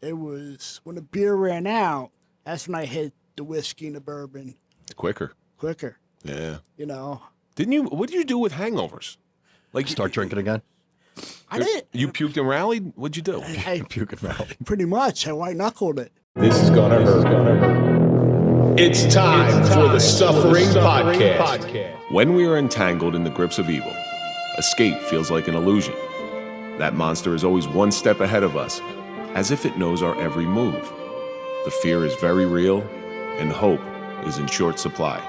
It was when the beer ran out, that's when I hit the whiskey and the bourbon. Quicker. Yeah. What did you do with hangovers? Like Start drinking again? I did. You puked and rallied? What'd you do? I Puke and rally. pretty much. I white knuckled it. This is gonna hurt. It's time for the Suffering Podcast. When we are entangled in the grips of evil, escape feels like an illusion. That monster is always one step ahead of us, as if it knows our every move. The fear is very real, and hope is in short supply.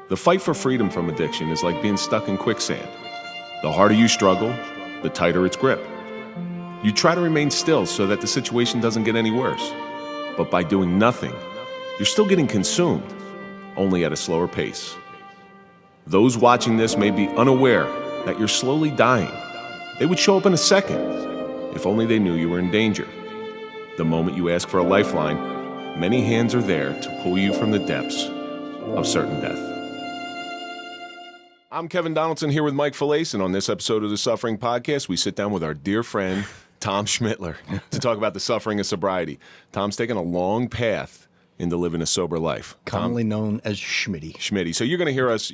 The fight for freedom from addiction is like being stuck in quicksand. The harder you struggle, the tighter its grip. You try to remain still so that the situation doesn't get any worse. But by doing nothing, you're still getting consumed, only at a slower pace. Those watching this may be unaware that you're slowly dying. They would show up in a second, if only they knew you were in danger. The moment you ask for a lifeline, many hands are there to pull you from the depths of certain death. I'm Kevin Donaldson here with Mike Failace, and on this episode of the Suffering Podcast, we sit down with our dear friend, Tom Schmittler, to talk about the suffering of sobriety. Tom's taken a long path into living a sober life. Commonly known as Schmitty. Schmitty. So you're going to hear us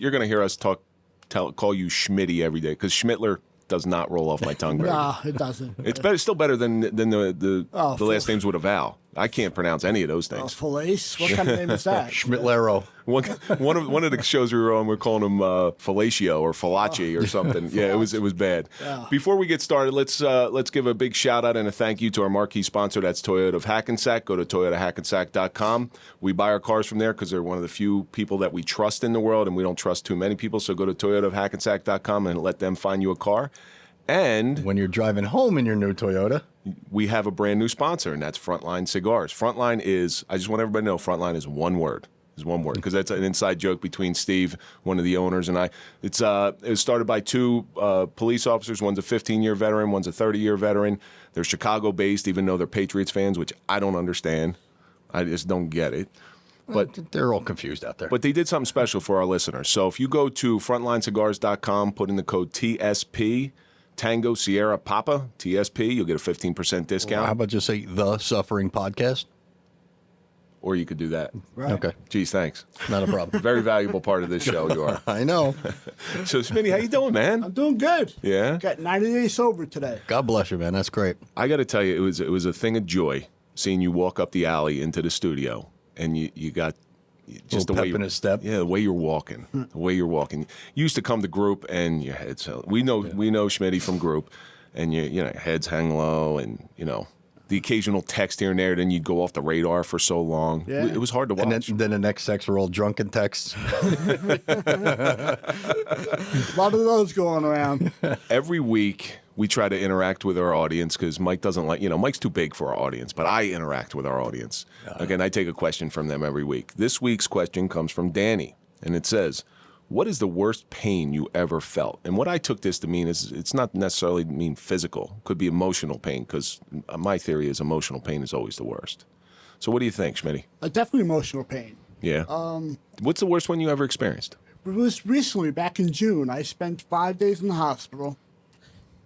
call you Schmitty every day, because Schmittler does not roll off my tongue very Nah, it doesn't. It's still better than the last names with a vowel. I can't pronounce any of those things. Failace? What kind of name is that? Schmittlero. One of the shows we were on, we're calling him Fellatio or Fallaci or something. Yeah, it was bad. Yeah. Before we get started, let's give a big shout out and a thank you to our marquee sponsor. That's Toyota of Hackensack. Go to toyotahackensack.com. We buy our cars from there because they're one of the few people that we trust in the world, and we don't trust too many people. So go to toyotahackensack.com and let them find you a car. And When you're driving home in your new Toyota, we have a brand new sponsor, and that's Frontline Cigars. Frontline is, I just want everybody to know, Frontline is one word. Is one word, because that's an inside joke between Steve, one of the owners, and I. It was started by two police officers. One's a 15-year veteran, one's a 30-year veteran. They're Chicago-based, even though they're Patriots fans, which I don't understand. I just don't get it. But they're all confused out there. But they did something special for our listeners. So if you go to frontlinecigars.com, put in the code TSP, Tango Sierra Papa, TSP, you'll get a 15% discount. Well, how about just say The Suffering Podcast? Or you could do that. Right. Okay. Geez, thanks. Not a problem. Very valuable part of this show you are. I know. So, Schmitty, how you doing, man? I'm doing good. Yeah? Got 90 days sober today. God bless you, man. That's great. I got to tell you, it was a thing of joy seeing you walk up the alley into the studio, and you got just the Little way pep in his step. Yeah, the way you're walking. The way you're walking. You used to come to group, and your head's we know Schmitty from group, and your heads hang low, and the occasional text here and there. Then you'd go off the radar for so long. Yeah. It was hard to watch. And then the next texts are all drunken texts. A lot of those going around. Every week, we try to interact with our audience because Mike doesn't like, Mike's too big for our audience, but I interact with our audience. Again, I take a question from them every week. This week's question comes from Danny, and it says, what is the worst pain you ever felt? And what I took this to mean is it's not necessarily mean physical. It could be emotional pain, because my theory is emotional pain is always the worst. So what do you think, Schmitty? Definitely emotional pain. Yeah. What's the worst one you ever experienced? It was recently, back in June. I spent 5 days in the hospital.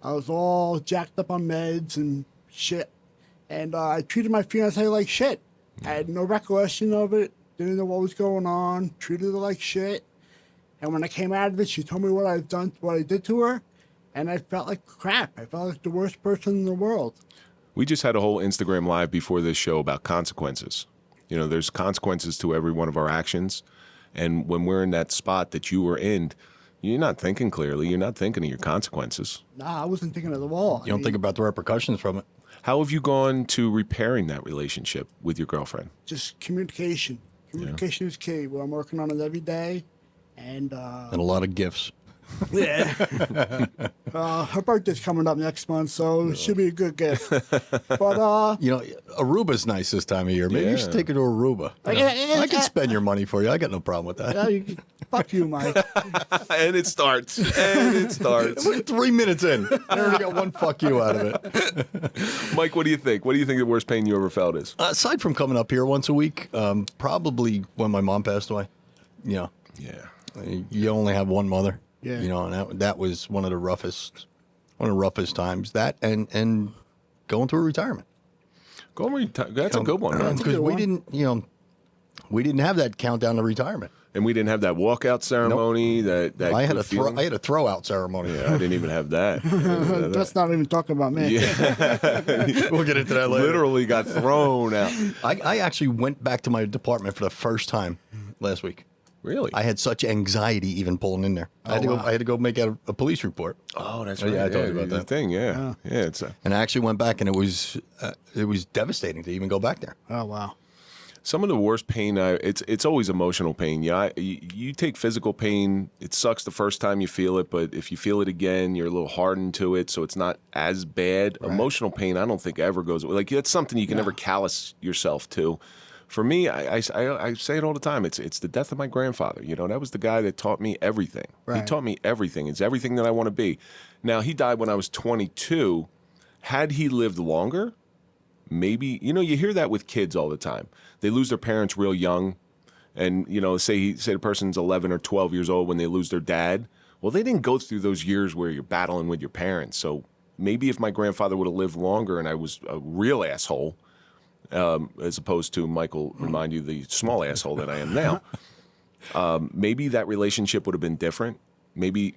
I was all jacked up on meds and shit. And I treated my fiancée like shit. I had no recollection of it. Didn't know what was going on. Treated her like shit. And when I came out of it, she told me what I did to her. And I felt like crap. I felt like the worst person in the world. We just had a whole Instagram Live before this show about consequences. There's consequences to every one of our actions. And when we're in that spot that you were in, you're not thinking clearly. You're not thinking of your consequences. Nah, I wasn't thinking of the wall. You don't think about the repercussions from it. How have you gone to repairing that relationship with your girlfriend? Just communication. Communication is key. Well, I'm working on it every day. And And a lot of gifts. yeah. Her birthday's coming up next month, so it should be a good gift. But Aruba's nice this time of year. Maybe you should take her to Aruba. I can spend your money for you. I got no problem with that. Fuck you, Mike. And it starts. We're 3 minutes in. I already got one fuck you out of it. Mike, what do you think? What do you think the worst pain you ever felt is? Aside from coming up here once a week, probably when my mom passed away. Yeah. You only have one mother. Yeah. And that was one of the roughest times. That and going through retirement. That's a good one, man. Because we didn't, we didn't have that countdown to retirement. And we didn't have that walkout ceremony. Nope. That I had a throw-out ceremony. Yeah, I didn't even have that. Let's not even talk about me. Yeah. We'll get into that later. Literally got thrown out. I actually went back to my department for the first time last week. Really? I had such anxiety even pulling in there. I had to go make out a police report. Oh, that's right. Yeah, I told you about that thing. Yeah, yeah. And I actually went back, and it was devastating to even go back there. Oh wow. Some of the worst pain, it's always emotional pain. Yeah, you take physical pain. It sucks the first time you feel it, but if you feel it again, you're a little hardened to it, so it's not as bad. Right. Emotional pain, I don't think ever goes away. Like that's something you can never callous yourself to. For me, I say it all the time. It's the death of my grandfather. That was the guy that taught me everything. Right. He taught me everything. It's everything that I want to be. Now he died when I was 22. Had he lived longer, maybe you hear that with kids all the time. They lose their parents real young, and say the person's 11 or 12 years old when they lose their dad. Well, they didn't go through those years where you're battling with your parents. So maybe if my grandfather would have lived longer and I was a real asshole, as opposed to Michael, remind you the small asshole that I am now, maybe that relationship would have been different. Maybe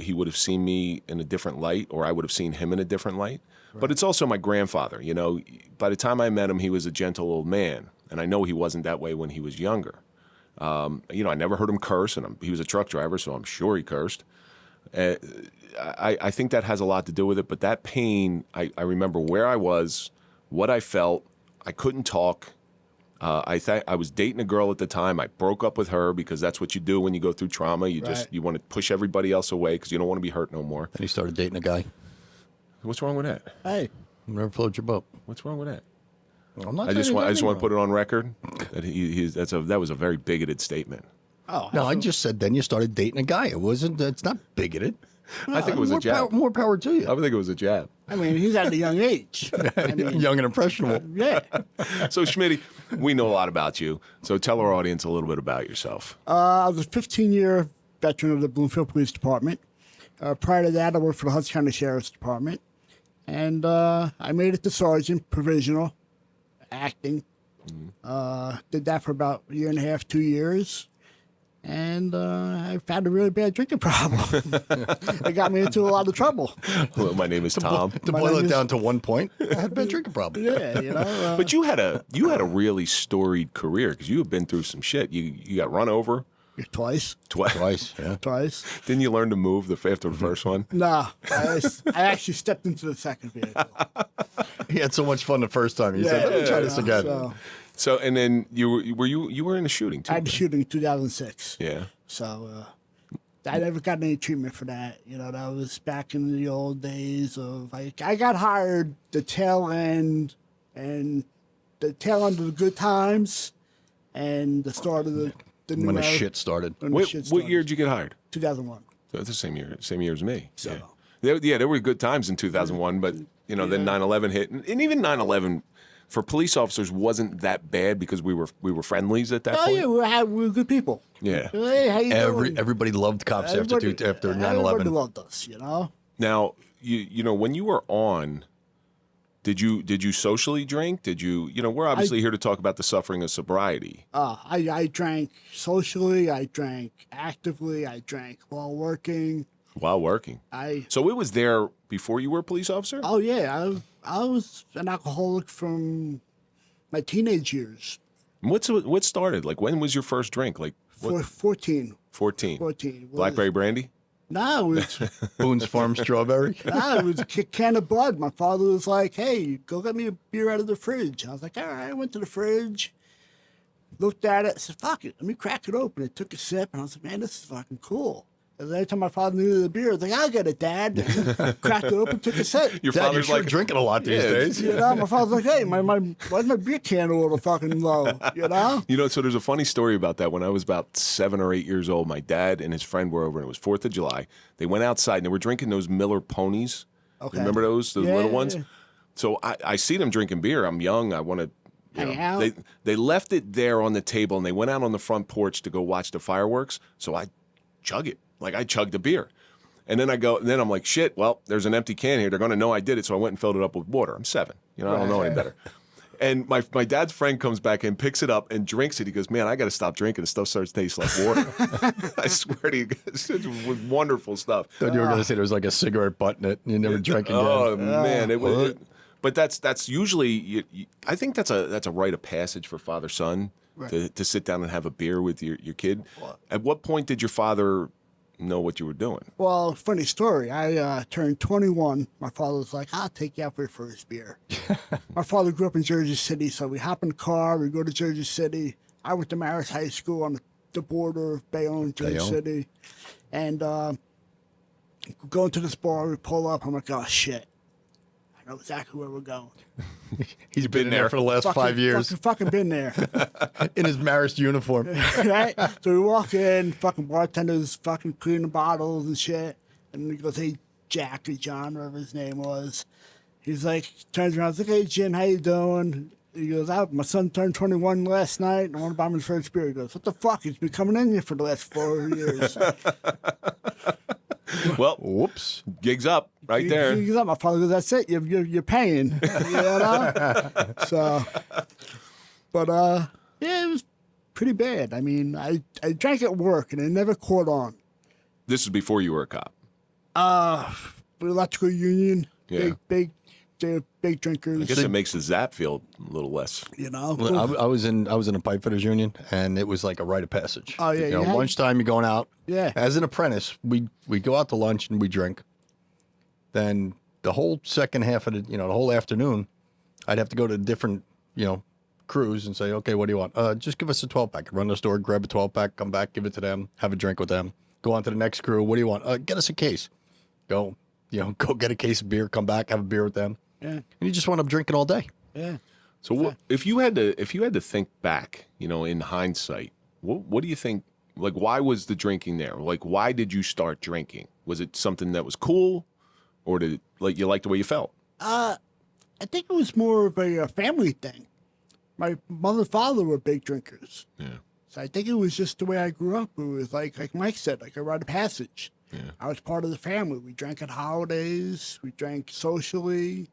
he would have seen me in a different light, or I would have seen him in a different light. Right. But it's also my grandfather. By the time I met him, he was a gentle old man. And I know he wasn't that way when he was younger. I never heard him curse, and he was a truck driver, so I'm sure he cursed. I think that has a lot to do with it, but that pain, I remember where I was, what I felt. I couldn't talk. I was dating a girl at the time. I broke up with her because that's what you do when you go through trauma. You want to push everybody else away because you don't want to be hurt no more. And he started dating a guy. What's wrong with that? Hey. Never float your boat. What's wrong with that? I'm not I just want to put it on record that that was a very bigoted statement. Oh no! I just said then you started dating a guy. It's not bigoted. I think it was a jab. More power to you. I think it was a jab. I mean, he's at a young age. Young and impressionable. Yeah. So Schmitty, we know a lot about you. So tell our audience a little bit about yourself. I was a 15-year veteran of the Bloomfield Police Department. Prior to that, I worked for the Hudson County Sheriff's Department, and I made it to sergeant provisional. Acting. Did that for about a year and a half, 2 years. And I found a really bad drinking problem. It got me into a lot of trouble. Hello, my name is Tom. To boil it down to one point, I had a bad drinking problem. Yeah, But you had a really storied career because you have been through some shit. You got run over. Twice. Yeah. Twice. Didn't you learn to move after the first one? No. I actually stepped into the second vehicle. He had so much fun the first time. He said, let me try this again. So, and then you were in a shooting too. I had a shooting in 2006. Yeah. So I never got any treatment for that. That was back in the old days of I got hired the tail end of the good times and the start of the new when the era. shit started. What year did you get hired? 2001. So it's the same year as me. So. Yeah. There were good times in 2001, but then 9/11 hit, and even 9/11 for police officers wasn't that bad because we were friendlies at that point. Yeah, we were good people. Yeah. Hey, how you doing? Everybody loved cops after 9/11. Everybody loved us, Now, when you were on, did you socially drink? Did you we're obviously here to talk about the suffering of sobriety. I drank socially, I drank actively, I drank while working. While working. So it was there before you were a police officer? Oh yeah, I was an alcoholic from my teenage years. What started? Like when was your first drink? Like 14. 14. Blackberry brandy? No, it was Boone's Farm strawberry. No, it was a can of Bud. My father was like, "Hey, go get me a beer out of the fridge." I was like, "All right." I went to the fridge, looked at it, said, "Fuck it, let me crack it open." I took a sip, and I was like, "Man, this is fucking cool." And every time my father needed a beer, I was like, "I'll get it, Dad." Cracked it open, took a sip. Your Dad, father's you're like drinking a lot these days. My father's like, "Hey, why's my beer can a little fucking low?" So there's a funny story about that. When I was about 7 or 8 years old, my dad and his friend were over, and it was 4th of July. They went outside, and they were drinking those Miller ponies. Okay. Remember those little ones? Yeah. So I see them drinking beer. I'm young. I want to. Hang out. They left it there on the table, and they went out on the front porch to go watch the fireworks. So I chug it. Like I chugged a beer. And then I'm like, shit, well, there's an empty can here. They're going to know I did it. So I went and filled it up with water. I'm 7. I don't know any better. And my dad's friend comes back and picks it up and drinks it. He goes, man, I got to stop drinking. The stuff starts to taste like water. I swear to you, it was wonderful stuff. Thought you were going to say there was like a cigarette butt in it and you never drank again. Oh, man. It was. But that's usually, I think that's a rite of passage for father-son to sit down and have a beer with your kid. At what point did your father know what you were doing? Well, funny story. I turned 21. My father was like, I'll take you out for your first beer. My father grew up in Jersey City, so we hop in the car, we go to Jersey City. I went to Marist High School on the border of Bayonne, Jersey City. And going to this bar, we pull up. I'm like, oh, shit. I know exactly where we're going. He's been there for the last 5 years. Fucking been there. In his Marist uniform. Right? So we walk in, fucking bartenders fucking cleaning bottles and shit. And he goes, hey, Jack or John, whatever his name was. He's like, turns around, he's like, hey, Jim, how you doing? He goes, my son turned 21 last night and I want to buy him his first beer. He goes, what the fuck? He's been coming in here for the last 4 years. Well, whoops. Gig's up right there. Gig's up. My father goes, that's it. You're paying. You know? So, but, yeah, it was pretty bad. I mean, I drank at work and it never caught on. This is before you were a cop. Electrical union, Yeah. big drinkers. I guess it makes the zap feel a little less. You know, Well, I was in a pipe fitters union, and it was like a rite of passage. Oh, yeah, you know, you had- lunchtime you're going out. Yeah. As an apprentice, we go out to lunch and we drink. Then the whole second half of the whole afternoon, I'd have to go to different crews and say, okay, what do you want? Just give us a 12-pack. Run to the store, grab a 12-pack, come back, give it to them, have a drink with them. Go on to the next crew. What do you want? Get us a case. Go get a case of beer, come back, have a beer with them. Yeah. And you just wound up drinking all day. Yeah. So if you had to think back, in hindsight, what do you think? Like, why was the drinking there? Like, why did you start drinking? Was it something that was cool, or did you like the way you felt? I think it was more of a family thing. My mother and father were big drinkers. Yeah. So I think it was just the way I grew up. It was like Mike said, like a rite of passage. Yeah. I was part of the family. We drank at holidays. We drank socially.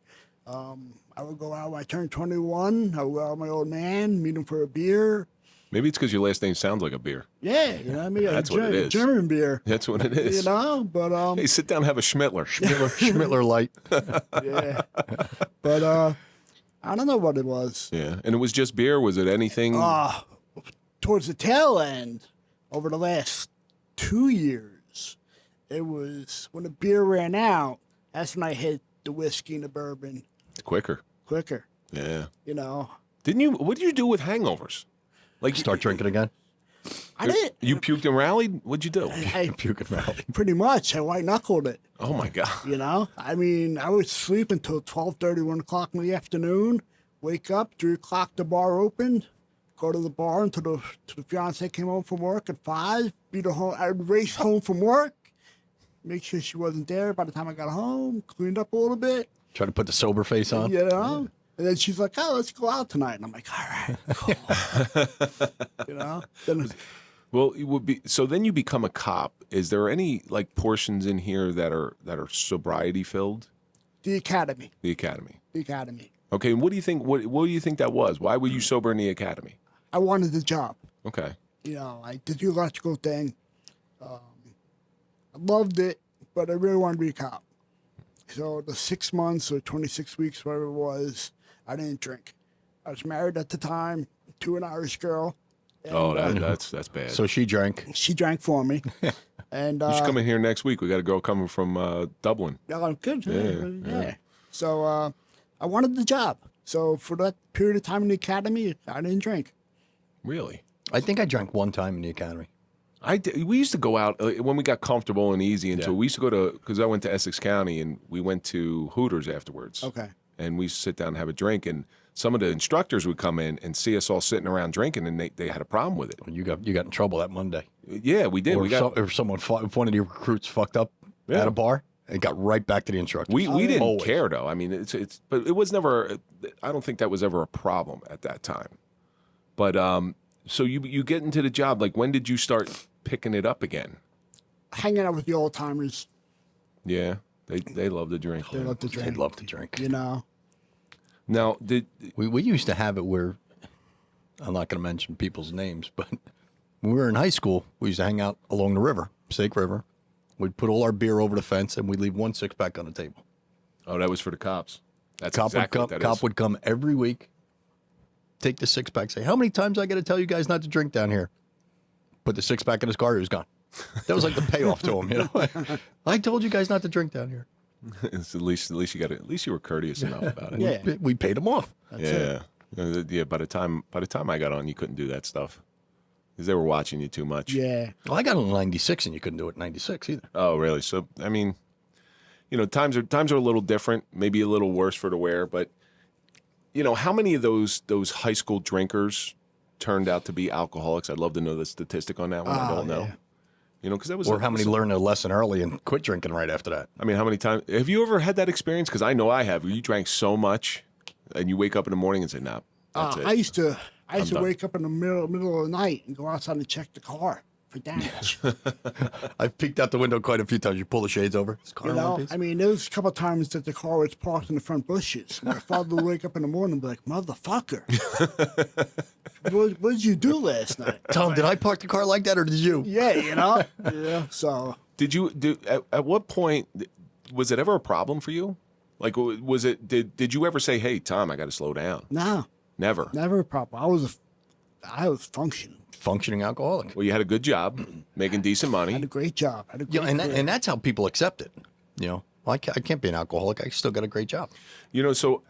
I would go out when I turned 21. I would go out with my old man, meet him for a beer. Maybe it's because your last name sounds like a beer. Yeah, you know what I mean? That's what it is. German beer. That's what it is. But Hey, sit down and have a Schmittler. Schmittler light. yeah. But I don't know what it was. Yeah. And it was just beer? Was it anything? Towards the tail end, over the last 2 years, it was when the beer ran out, that's when I hit the whiskey and the bourbon Quicker. Yeah. you know. What did you do with hangovers? Like Start drinking again. I did. You puked and rallied? What'd you do? I Puke rally. pretty much, I white knuckled it, Oh my God. you know. I mean, I would sleep until 12:30, 1 o'clock in the afternoon, wake up, 3 o'clock, the bar opened, go to the bar until the fiance came home from work at 5, beat her home. I'd race home from work, make sure she wasn't there by the time I got home, cleaned up a little bit, Try to put the sober face on. you know. And then she's like, "Oh, let's go out tonight." And I'm like, "All right, cool." You know. Then, Well, it would be so. Then you become a cop. Is there any portions in here that are sobriety filled? the academy. The academy. The academy. Okay. And what do you think? What do you think that was? Why were you sober in the academy? I wanted the job. Okay. You know, I did the electrical thing. I loved it, but I really wanted to be a cop. So the 6 months or 26 weeks, whatever it was, I didn't drink. I was married at the time to an Irish girl. Oh, that's bad. So she drank. She drank for me. And you should come in here next week. We got a girl coming from Dublin. oh, good. Yeah. Yeah. So I wanted the job. So for that period of time in the academy, I didn't drink. Really? I think I drank one time in the academy. We used to go out when we got comfortable and easy into it. We used to go to, because I went to Essex County and we went to Hooters afterwards. Okay. And we used to sit down and have a drink. And some of the instructors would come in and see us all sitting around drinking, and they had a problem with it. You got in trouble that Monday. Yeah, we did. Or We if one of the recruits fucked up at a bar, it got right back to the instructors. we didn't Always. care though. I mean, but it was never. I don't think that was ever a problem at that time. But so you get into the job. Like, when did you start picking it up again? Hanging out with the old timers. Yeah, they love to drink. They love to drink. They'd love to drink. You know. Now, We used to have it where, I'm not going to mention people's names, but when we were in high school, we used to hang out along the river, Snake River. We'd put all our beer over the fence, and we'd leave 1 6-pack on the table. oh, that was for the cops. That's Cop exactly would what come, that is. cop would come every week, take the 6-pack, say, how many times I got to tell you guys not to drink down here? Put the 6-pack in his car, he was gone. That was like the payoff to him, you know. I told you guys not to drink down here. It's at least you were courteous enough about it. Yeah. We paid him off. Yeah. By the time I got on, you couldn't do that stuff because they were watching you too much. Yeah. Well, I got on 96, and you couldn't do it in 96 either. Oh, really? So, I mean, times are a little different, maybe a little worse for the wear, but how many of those high school drinkers turned out to be alcoholics? I'd love to know the statistic on that one. I don't know. Yeah. Because that was Or how many learned a lesson early and quit drinking right after that? I mean, how many times have you ever had that experience? Because I know I have. Where you drank so much, and you wake up in the morning and say, "Nah, that's it." I used to done. wake up in the middle of the night and go outside and check the car for damage. I've peeked out the window quite a few times. You pull the shades over. It's car You in one know, piece. I mean, there was a couple of times that the car was parked in the front bushes. My father would wake up in the morning and be like, "Motherfucker, what did you do last night?" Tom, did I park the car like that, or did you? Yeah, yeah. So Did you do? At what point was it ever a problem for you? Like, was it? Did you ever say, "Hey, Tom, I got to slow down"? no, Never. never a problem. I was functioning. Functioning alcoholic. Well, you had a good job, making decent money. Had a great job. Had a great Yeah, and career. that's how people accept it. Well, I can't be an alcoholic. I still got a great job. So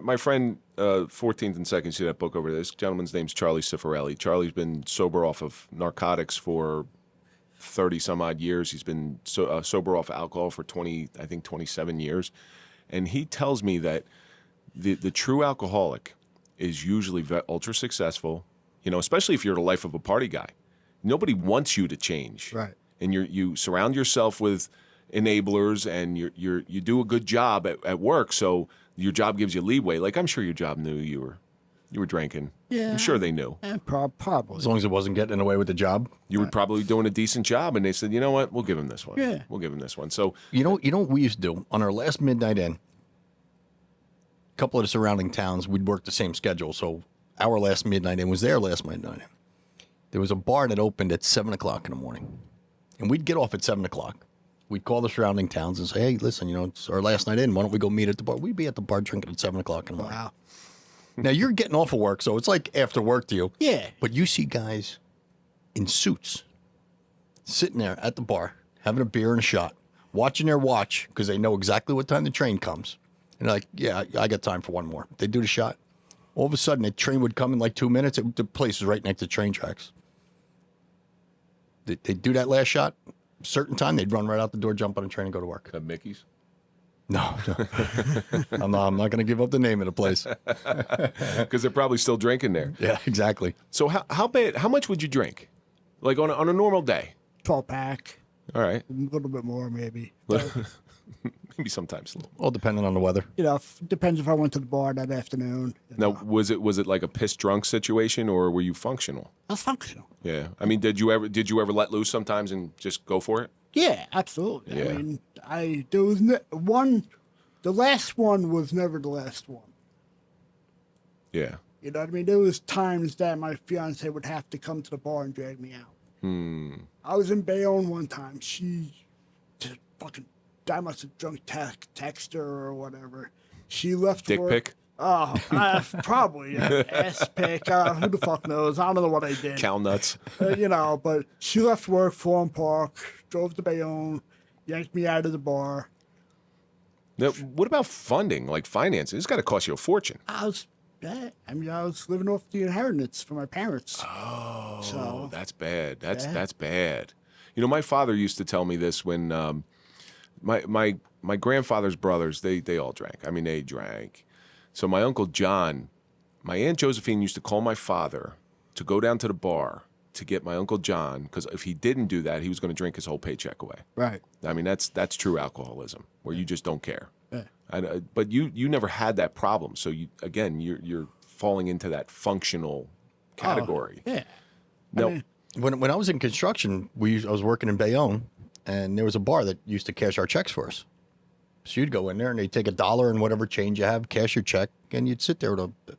my friend, 14th and 2nd, see that book over there? This gentleman's name's Charlie Cifarelli. Charlie's been sober off of narcotics for 30 some odd years. He's been sober off alcohol for 27 years. And he tells me that the true alcoholic is usually ultra successful, especially if you're the life of a party guy. Nobody wants you to change. Right. And you surround yourself with enablers, and you do a good job at work, so your job gives you leeway. Like, I'm sure your job knew you were drinking. Yeah. I'm sure they knew. Probably. As long as it wasn't getting in the way with the job. You were probably doing a decent job, and they said, you know what, we'll give him this one. Yeah. We'll give him this one. So You know what we used to do? On our last midnight in, a couple of the surrounding towns, we'd work the same schedule. So our last midnight in was their last midnight in. There was a bar that opened at 7 o'clock in the morning. And we'd get off at 7 o'clock. We'd call the surrounding towns and say, hey, listen, it's our last night in. Why don't we go meet at the bar? We'd be at the bar drinking at 7 o'clock in the morning. Wow. Now, you're getting off of work, so it's like after work to you. Yeah. But you see guys in suits sitting there at the bar, having a beer and a shot, watching their watch because they know exactly what time the train comes. And they're like, yeah, I got time for one more. They do the shot. All of a sudden, the train would come in like 2 minutes. The place is right next to train tracks. They'd do that last shot. Certain time, they'd run right out the door, jump on a train, and go to work. Mickey's. No. I'm not going to give up the name of the place. Because they're probably still drinking there. Yeah, exactly. So how bad? How much would you drink? Like on a normal day? 12-pack. All right. A little bit more, maybe. Maybe sometimes a little. All depending on the weather. Depends if I went to the bar that afternoon. Now, was it like a piss drunk situation, or were you functional? I was functional. Yeah. I mean, did you ever let loose sometimes and just go for it? Yeah, absolutely. Yeah. I mean, there was one. The last one was never the last one. Yeah. You know what I mean? There was times that my fiance would have to come to the bar and drag me out. I was in Bayonne one time. I must have drunk text her or whatever. She left Dick work. pic? Oh, probably. Yeah. Ass pick. Who the fuck knows? I don't know what I did. Cow nuts. But she left work, Forum Park, drove to Bayonne, yanked me out of the bar. Now, what about funding, like financing? It's got to cost you a fortune. I was living off the inheritance from my parents. Oh, So- that's bad. That's Yeah. that's bad. My father used to tell me this when my grandfather's brothers, they all drank. I mean, they drank. So my Uncle John, my Aunt Josephine used to call my father to go down to the bar to get my Uncle John, because if he didn't do that, he was going to drink his whole paycheck away. Right. I mean, that's true alcoholism, where you just don't care. Yeah. But you never had that problem, so you're falling into that functional category. Yeah. No, When I was in construction, I was working in Bayonne, and there was a bar that used to cash our checks for us. So you'd go in there and they'd take $1 and whatever change you have, cash your check, and you'd sit there with a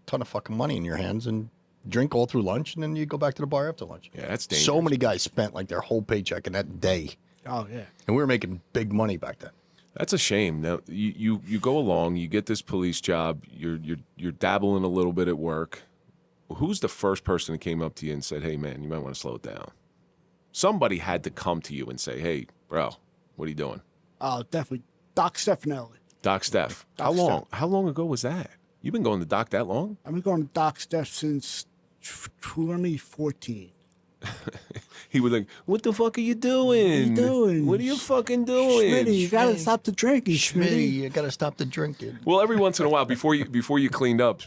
ton of fucking money in your hands and drink all through lunch, and then you go back to the bar after lunch. Yeah, that's dangerous. So many guys spent like their whole paycheck in that day, Oh yeah. and we were making big money back then. That's a shame. Now you go along, you get this police job, you're dabbling a little bit at work. Who's the first person that came up to you and said, "Hey man, you might want to slow it down"? Somebody had to come to you and say, "Hey, bro, what are you doing?" Oh, definitely. Doc Stefanelli. Doc Steph. Doc How long? Steph. How long ago was that? You've been going to Doc that long? I've been going to Doc Steph since 2014. He was like, "What the fuck are you doing? doing? What are you fucking doing?" Schmitty, you gotta stop the drinking, Schmitty. You got to stop the drinking. Well, every once in a while, before you cleaned up,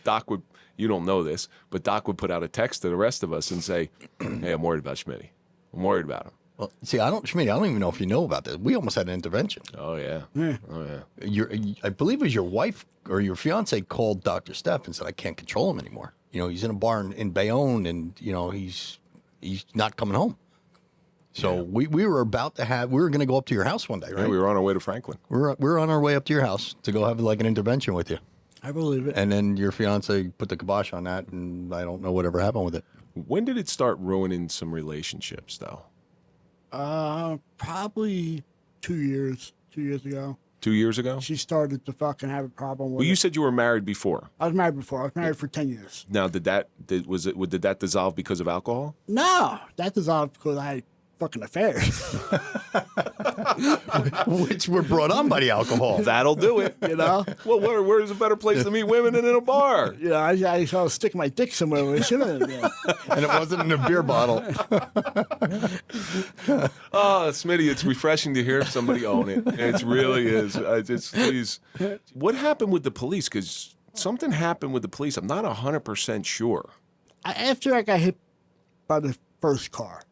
Doc would. You don't know this, but Doc would put out a text to the rest of us and say, "Hey, I'm worried about Schmitty. I'm worried about him." Well, see, Schmitty, I don't even know if you know about this. We almost had an intervention. Oh yeah. Yeah. Oh yeah. I believe it was your wife or your fiance called Dr. Steph and said, I can't control him anymore. You know, he's in a bar in Bayonne and, you know, he's not coming home. So we were about to we were going to go up to your house one day, right? Yeah, we were on our way to Franklin. We were on our way up to your house to go have like an intervention with you. I believe it. And then your fiance put the kibosh on that, and I don't know whatever happened with it. When did it start ruining some relationships, though? Probably 2 years. 2 years ago. 2 years ago? She started to fucking have a problem with Well, you it. said you were married before. I was married before. I was married for 10 years. Now, did that dissolve because of alcohol? No, that dissolved because I had fucking affairs. Which were brought on by the alcohol. That'll do it. You know? Well, where's a better place to meet women than in a bar? You know, I was sticking my dick somewhere where it shouldn't have been. And it wasn't in a beer bottle. Oh, Smitty, it's refreshing to hear somebody own it. It really is. Please. What happened with the police? Because something happened with the police. I'm not 100% sure. After I got hit by the first car.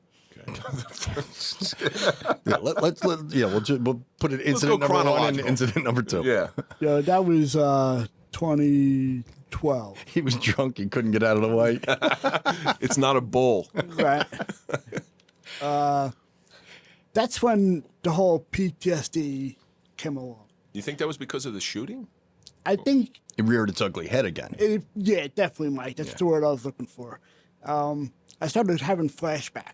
Yeah, we'll put it incident go number 1 and chronological. incident number 2. Yeah. Yeah, that was 2012. He was drunk. He couldn't get out of the way. It's not a bull. Right. That's when the whole PTSD came along. You think that was because of the shooting? I think, He reared its ugly head again. it definitely might. That's the word I was looking for. I started having flashbacks.